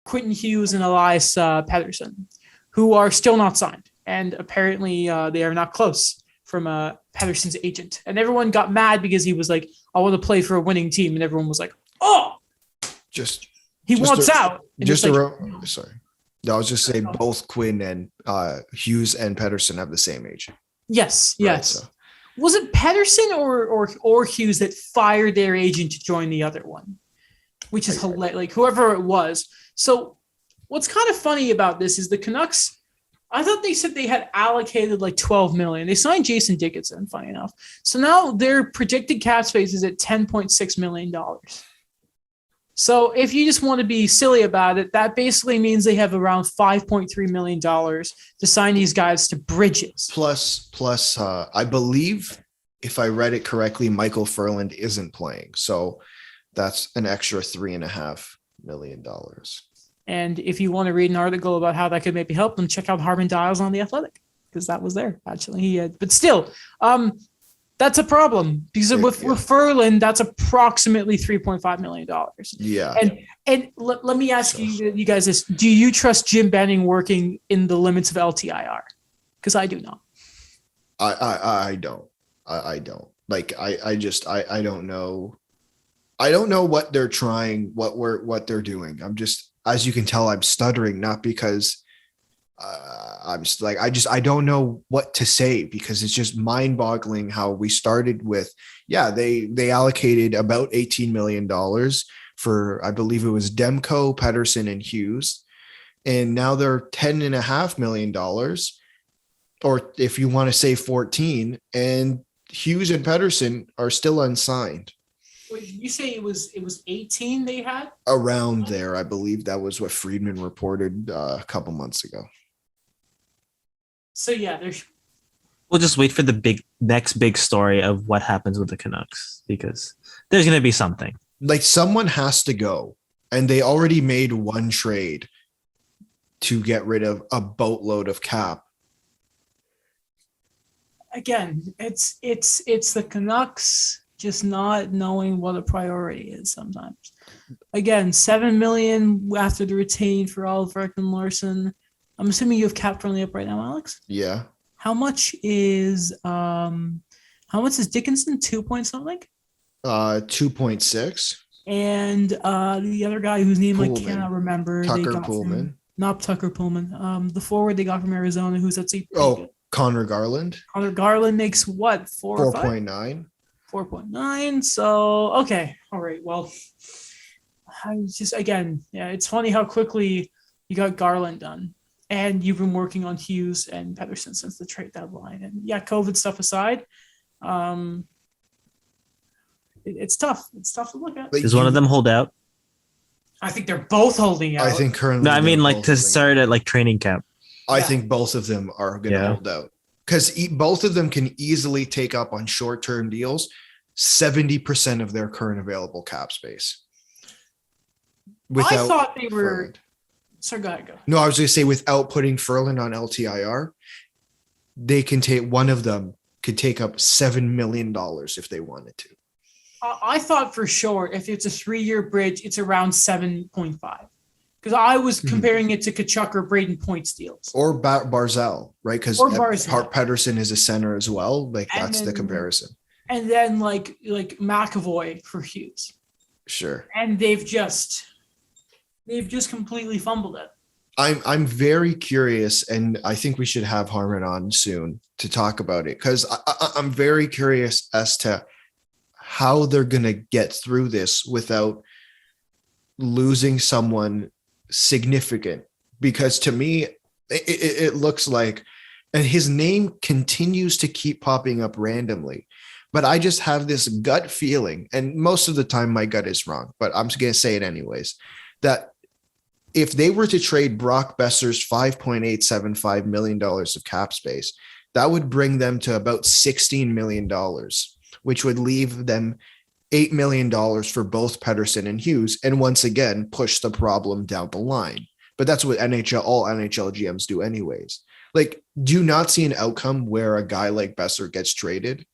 Quentin Hughes and Elias Pettersson, who are still not signed. And apparently they are not close from Pettersson's agent. And everyone got mad because he was like, I want to play for a winning team. And everyone was like, oh, he wants out. And sorry. I was just saying both Quinn and Hughes and Pettersson have the same agent. Yes. Right, so. Was it Pettersson or Hughes that fired their agent to join the other one? Which is hilarious. Like whoever it was. So what's kind of funny about this is the Canucks, I thought they said they had allocated like $12 million. They signed Jason Dickinson, funny enough. So now their projected cap space is at $10.6 million. So if you just want to be silly about it, that basically means they have around $5.3 million to sign these guys to bridges. Plus, I believe, if I read it correctly, Michael Furland isn't playing. So that's an extra $3.5 million. And if you want to read an article about how that could maybe help them, check out Harman Dials on The Athletic, because that was there, actually. But still, that's a problem because with Furland, that's approximately $3.5 million. Yeah. And let me ask you guys this. Do you trust Jim Benning working in the limits of LTIR? Because I do not. I don't. I don't. Like, I don't know. I don't know what they're trying, what they're doing. I'm just, as you can tell, I'm stuttering, not because I'm just like, I don't know what to say, because it's just mind boggling how we started with, they allocated about $18 million for, I believe it was Demko, Pettersson, and Hughes. And now they're $10.5 million, or if you want to say 14, and Hughes and Pettersson are still unsigned. Wait, did you say it was 18 they had? Around there, I believe that was what Friedman reported a couple months ago. So we'll just wait for the next big story of what happens with the Canucks, because there's going to be something. Like, someone has to go, and they already made one trade to get rid of a boatload of cap. Again, it's the Canucks just not knowing what a priority is sometimes. Again, $7 million after the retain for Oliver and Larson. I'm assuming you have cap friendly up right now, Alex? Yeah. How much is Dickinson? 2 point something? 2.6. And the other guy whose name Pullman. I cannot remember. Tucker Pullman. Not Tucker Pullman. The forward they got from Arizona, who's at C. Connor Garland. Connor Garland makes what? 4.9. 4.9. So okay, all right. Well, I just it's funny how quickly you got Garland done, and you've been working on Hughes and Pettersson since the trade deadline. And COVID stuff aside, it's tough. It's tough to look at. Does one of them hold out? I think they're both holding out. I think currently. No, I mean like to start at like training camp. I think both of them are going to hold out, because both of them can easily take up on short-term deals 70% of their current available cap space. I thought they were. So go ahead. No, I was going to say, without putting Furland on LTIR, they can take, one of them could take up $7 million if they wanted to. I thought for sure if it's a 3-year bridge, it's around 7.5. Because I was comparing it to Kachuk or Braden Point deals. Or Barzal, right? Because Pettersson is a center as well. Like, that's the comparison. And then like McAvoy for Hughes. Sure. And they've just completely fumbled it. I'm very curious, and I think we should have Harman on soon to talk about it, because I'm very curious as to how they're going to get through this without losing someone significant. Because to me, it looks like, and his name continues to keep popping up randomly, but I just have this gut feeling, and most of the time my gut is wrong, but I'm going to say it anyways, that if they were to trade Brock Besser's $5.875 million of cap space, that would bring them to about $16 million, which would leave them $8 million for both Pettersson and Hughes, and once again push the problem down the line. But that's what all NHL GMs do anyways. Like, do you not see an outcome where a guy like Besser gets traded?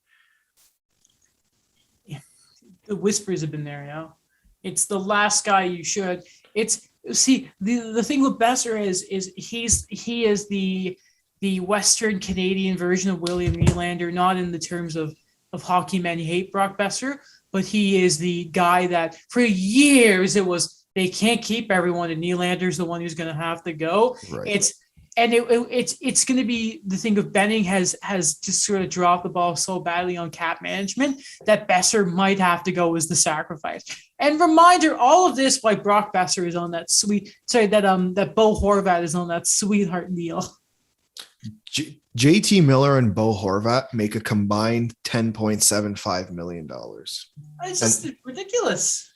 Yeah. The whispers have been there, It's the last guy you should. It's see the thing with Besser is he is the Western Canadian version of William Nylander, not in the terms of hockey men hate Brock Besser, but he is the guy that for years it was they can't keep everyone, and Nylander's the one who's going to have to go. Right. It's going to be the thing of Benning has just sort of dropped the ball so badly on cap management that Besser might have to go as the sacrifice. And reminder, all of this why Brock Besser is on that that Bo Horvat is on that sweetheart deal. JT Miller and Bo Horvat make a combined $10.75 million. It's just ridiculous.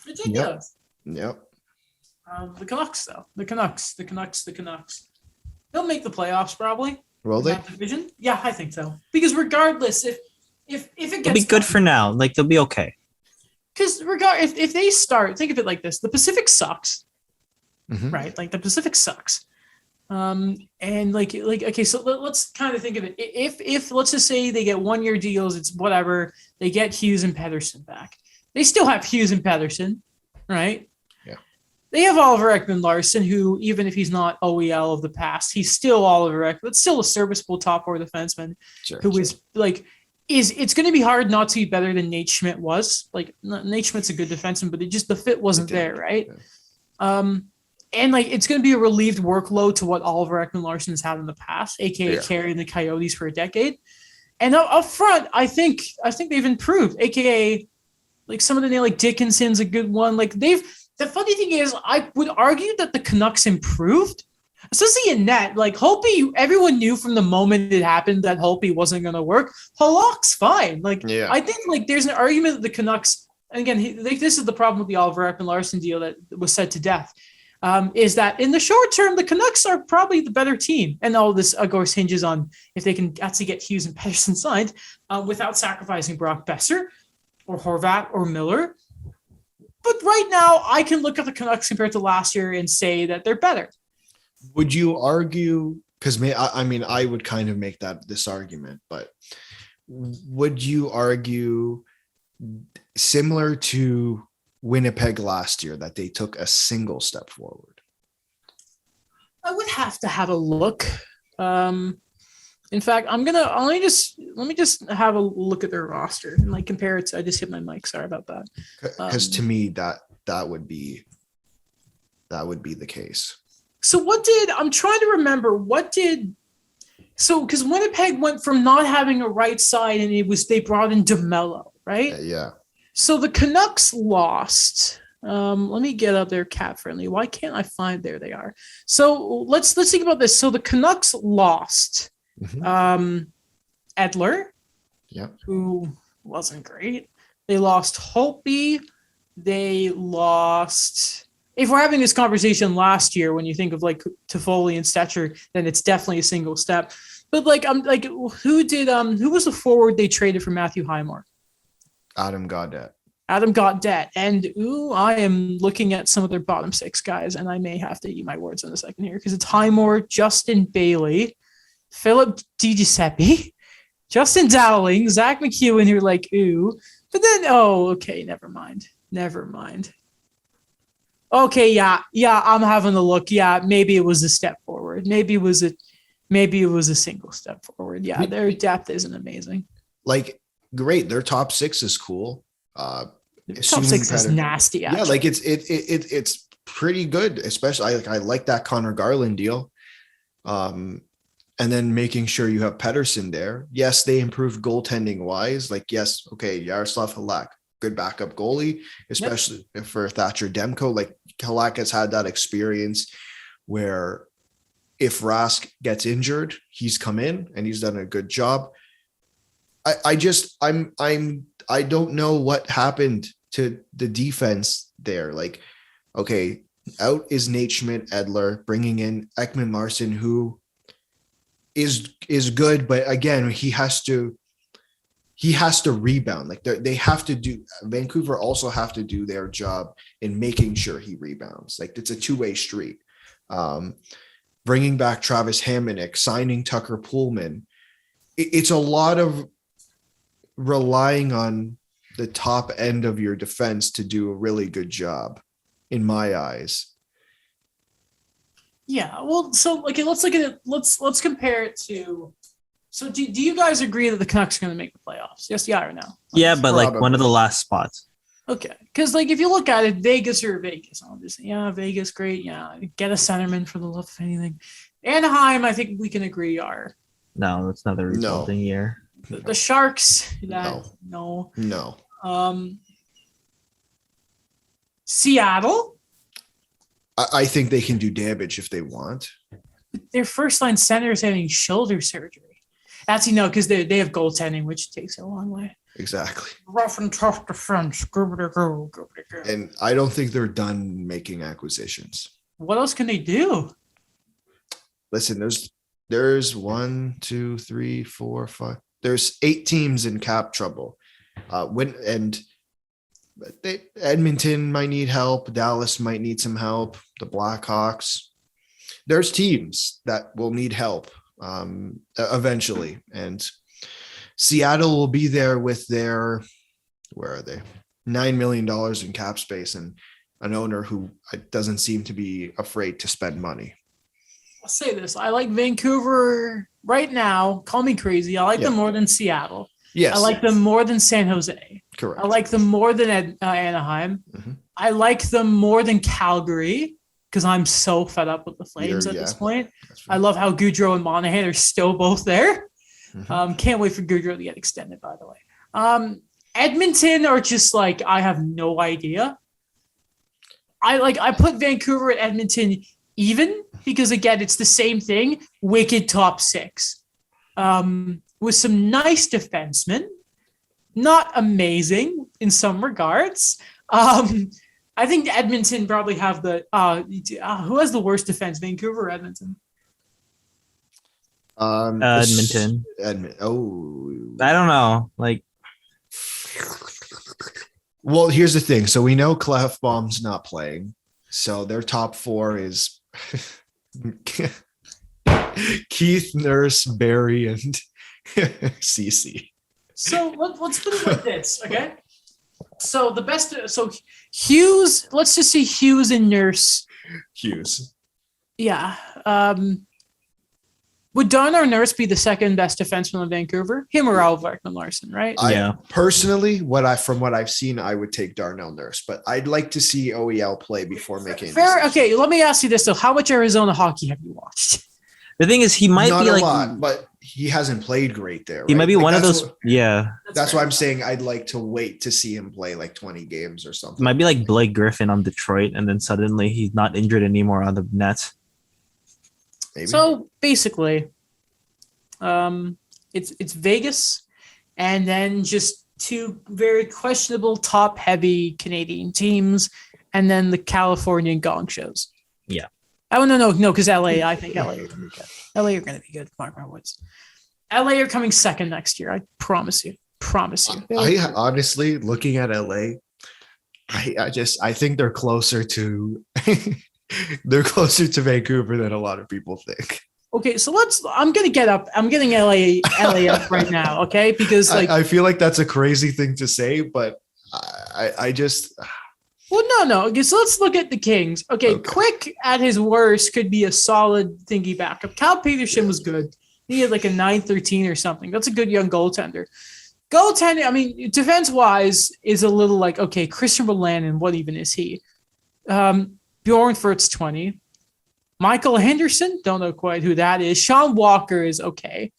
Ridiculous. Yep. The Canucks, though. The Canucks. They'll make the playoffs probably. Will they? Division? Yeah, I think so. Because regardless, if it gets They'll be good for now. Like they'll be okay. Because if they start, think of it like this: the Pacific sucks, right? Like the Pacific sucks. And like okay, so let's kind of think of it. If let's just say they get 1-year deals, it's whatever. They get Hughes and Pettersson back. They still have Hughes and Pettersson, right? Yeah. They have Oliver Ekman-Larsson, who even if he's not OEL of the past, he's still Oliver Ekman, but still a serviceable top 4 defenseman is like. It's going to be hard not to be better than Nate Schmidt was. Like Nate Schmidt's a good defenseman, but the fit wasn't there, right? Yeah. And like it's going to be a relieved workload to what Oliver Ekman-Larsson has had in the past, aka carrying the Coyotes for a decade. And up front, I think they've improved, aka like some of the like Dickinson's a good one. Like the funny thing is, I would argue that the Canucks improved. Especially in net, like Holtby, everyone knew from the moment it happened that Holtby wasn't going to work. Halak's fine. Like, I think like there's an argument that the Canucks, and again, this is the problem with the Oliver Ekman-Larsson deal that was said to death, is that in the short term, the Canucks are probably the better team. And all this, of course, hinges on if they can actually get Hughes and Pettersson signed without sacrificing Brock Besser or Horvat or Miller. But right now, I can look at the Canucks compared to last year and say that they're better. Would you argue, because I mean, I would kind of make this argument, but would you argue similar to Winnipeg last year that they took a single step forward? I would have to have a look. In fact, let me just have a look at their roster and like compare it to, I just hit my mic. Sorry about that. Because to me, that would be the case. So I'm trying to remember because Winnipeg went from not having a right side and they brought in DeMello, right? Yeah. So the Canucks lost. Let me get up their cap friendly. Why can't I find? There they are. So let's think about this. So the Canucks lost Edler, who wasn't great. They lost Holtby. They lost. If we're having this conversation last year, when you think of like Toffoli and Stetcher, then it's definitely a single step. But like, I'm like, who was the forward they traded for Matthew Highmore? Adam Gaudette. And I am looking at some of their bottom 6 guys, and I may have to eat my words in a second here because it's Highmore, Justin Bailey, Philip DiGiuseppe, Justin Dowling, Zach McEwen, who are like, but then, okay, never mind. Okay, yeah, I'm having a look. Yeah, maybe it was a step forward. Maybe it was a single step forward. Yeah, their depth isn't amazing. Like, great, their top 6 is cool. Top 6 is nasty. Actually. Yeah, like it's pretty good. Especially, I like that Connor Garland deal. And then making sure you have Pettersson there. Yes, they improved goaltending wise. Like, yes, okay, Yaroslav Halak, good backup goalie, especially for Thatcher Demko. Like Halak has had that experience where if Rask gets injured, he's come in and he's done a good job. I don't know what happened to the defense there. Like, okay, out is Nate Schmidt, Edler, bringing in Ekman-Larsson, who is good, but again, he has to rebound. Like Vancouver also have to do their job in making sure he rebounds. Like it's a two-way street. Bringing back Travis Hamonic, signing Tucker Pullman. It's a lot of relying on the top end of your defense to do a really good job. in my eyes. Yeah, well, so okay, let's look at it. Let's compare it to. So, do you guys agree that the Canucks are going to make the playoffs? Yes, yeah, or no? Yeah, but like one of the Probably. last spots. Okay, because like if you look at it, Vegas or Vegas, obviously, yeah, Vegas, great, yeah, get a centerman for the love of anything. Anaheim, I think we can agree are No, it's not a rebuilding year. the Sharks. That No. no. No. Seattle, I think they can do damage if they want. their first line center is having shoulder surgery. Actually, no, because they have goaltending, which takes a long way. Exactly. Rough and tough defense. And I don't think they're done making acquisitions. What else can they do? Listen, there's 1, 2, 3, 4, 5. There's 8 teams in cap trouble. Edmonton might need help. Dallas might need some help. The Blackhawks. There's teams that will need help eventually, and Seattle will be there with their where are they? $9 million in cap space and an owner who doesn't seem to be afraid to spend money. I'll say this. I like Vancouver right now. Call me crazy. I like them more than Seattle. Yes. I like them more than San Jose. Correct. I like them more than Anaheim. Mhm. I like them more than Calgary because I'm so fed up with the Flames at this point. I love how Goudreau and Monahan are still both there. Mhm. Can't wait for Goudreau to get extended, by the way. Edmonton are just like, I have no idea. I put Vancouver and Edmonton even because, again, it's the same thing. Wicked top 6 with some nice defensemen. Not amazing in some regards. I think Edmonton probably have the who has the worst defense, Vancouver or Edmonton? Edmonton. Oh, I don't know. Like, well, here's the thing. So we know Clefbaum's not playing. So their top 4 is Keith, Nurse, Barry, and CC. So let's put it like this, okay? So Hughes, let's just say Hughes and Nurse. Hughes. Yeah. Would Darnell Nurse be the second best defenseman in Vancouver? Him or Alvarez Larson, right? Yeah. Personally, from what I've seen, I would take Darnell Nurse, but I'd like to see OEL play before making. Fair. Okay, let me ask you this though: how much Arizona hockey have you watched? the thing is, he might Not be a like, lot, but he hasn't played great there. he right? might be Like, one of that's those. what- Yeah, That's why I'm saying I'd like to wait to see him play like 20 games or something. might be like Blake Griffin on Detroit, and then suddenly he's not injured anymore on the Nets. Maybe. So basically, it's Vegas, and then just 2 very questionable top-heavy Canadian teams, and then the California gong shows. Yeah. Oh no, because LA. I think LA are going to be good. LA are going to be good. Mark my words. LA are coming second next year. I promise you. I honestly, looking at LA, I think they're closer to Vancouver than a lot of people think. Okay, so I'm gonna get up. I'm getting LA up right now, okay? Because like I feel like that's a crazy thing to say, but I just well, no. Okay, so let's look at the Kings. Okay, Quick at his worst could be a solid thingy backup. Cal Peterson was good. He had like a 9-13 or something. That's a good young goaltender. Goaltending, I mean, defense-wise is a little like, okay, Christian Wolanin, what even is he? Bjorn Furt's 20. Michael Henderson, don't know quite who that is. Sean Walker is okay.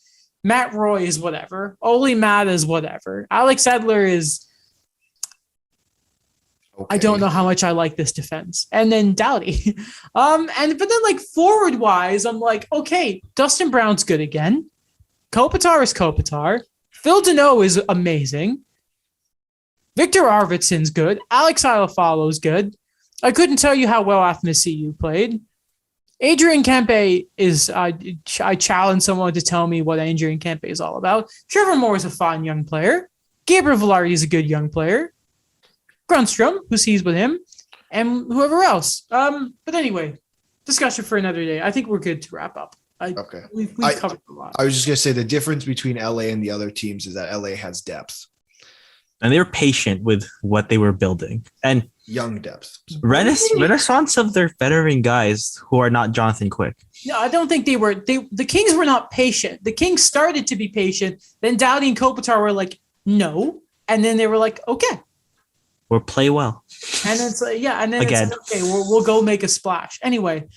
Matt Roy is whatever. Ole Matt is whatever. Alex Edler is, I don't know how much I like this defense. And then Doughty. But then like forward wise, I'm like, okay, Dustin Brown's good again. Kopitar is Kopitar. Phil Deneau is amazing. Victor Arvidsson's good. Alex Iafalo's good. I couldn't tell you how well Athanasiou played. Adrian Kempe is, I challenge someone to tell me what Adrian Kempe is all about. Trevor Moore is a fine young player. Gabriel Velarde is a good young player. Grunstrom, who sees with him, and whoever else. But anyway, discussion for another day. I think we're good to wrap up. Okay. We've covered a lot. I was just gonna say the difference between LA and the other teams is that LA has depth. And they were patient with what they were building. And Young depth. renaissance of their veteran guys who are not Jonathan Quick. No, I don't think they were. The Kings were not patient. The Kings started to be patient. Then Doughty and Kopitar were like, no. And then they were like, okay. Or play well. And then it's like, yeah. And then Again. it's like, okay, we'll go make a splash. Anyway,